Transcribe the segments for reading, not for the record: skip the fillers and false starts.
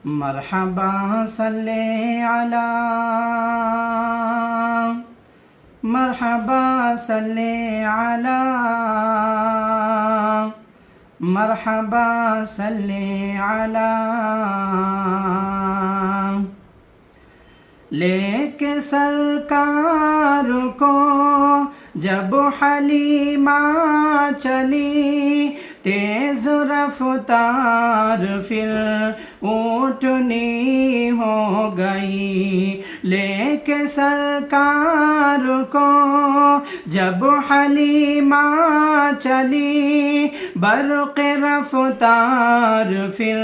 مرحبا صلی علی مرحبا صلی علی مرحبا صلی علی لے کے سرکار کو جب حلیمہ چلی تیز رفتار پھر اونٹنی ہو گئی، لے کے سرکار کو جب حلیمہ چلی برق رفتار پھر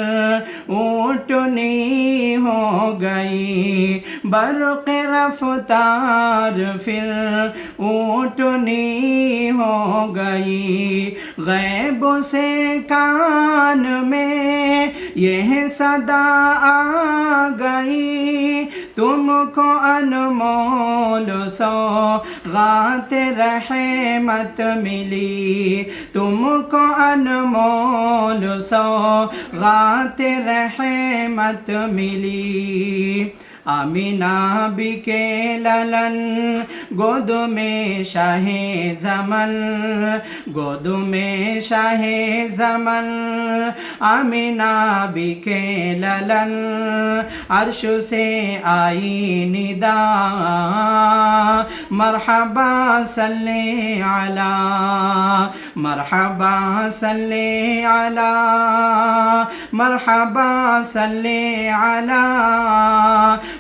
اونٹنی ہو گئی، برق رفتار پھر اونٹنی ہو گئی، غیب سے کان میں یہ صدا آ گئی، تم کو انمول سوغات رحمت ملی، تم کو انمول سوغات رحمت ملی۔ آمینہ بی کے للن گود میں شاہ زمن، گود میں شاہ زمن، آمینہ بی کے للن عرش سے آئی ندا، مرحبا صلی علی مرحبا صلی علی مرحبا صلی علی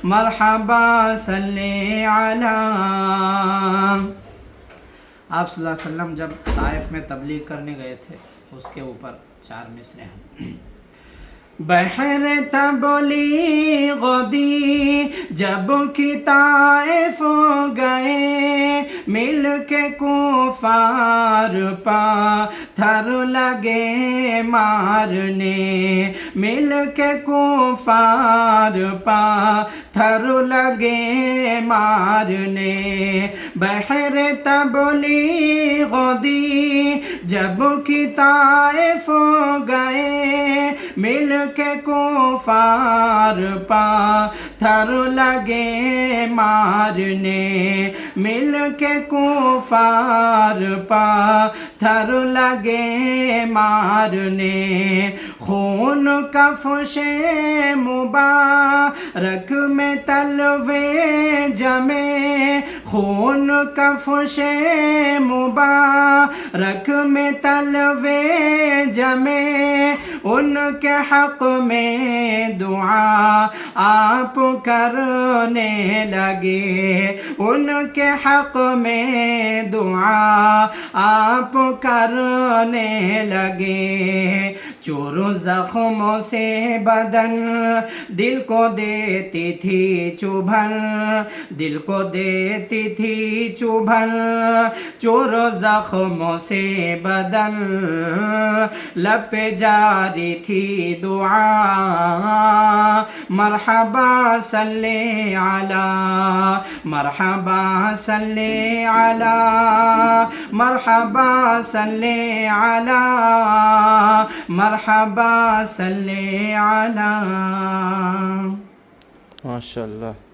مرحبا صلی علی۔ آپ صلی اللہ علیہ وسلم جب طائف میں تبلیغ کرنے گئے تھے، اس کے اوپر 4 مصرے ہیں۔ بحر تبلیغ دی جب کہ طائف گئے، مل کے کفار پاتھر لگے مارنے، مل کے کفار پاتھر لگے مارنے۔ بحر تبلیغ دی جب کہ طائف گئے، مل کے کفار پاتھر لگے مارنے، مل کے کفار پاتھر لگے مارنے۔ خون کفش مبارک میں تلوے جمے، خون کفش مبارک میں تلوے جمے، ان کے حق میں دعا آپ کرنے لگے، ان کے حق میں دعا آپ کرنے لگے۔ چور زخموں سے بدن دل کو دیتی تھی چبھن، دل کو دیتی تھی چبھن، چور زخموں سے بدن لب پہ جاری تھی دعا، مرحبا صلی علی مرحبا صلی علی مرحبا صلی علی مرحبا صلی علی۔ ماشاء اللہ۔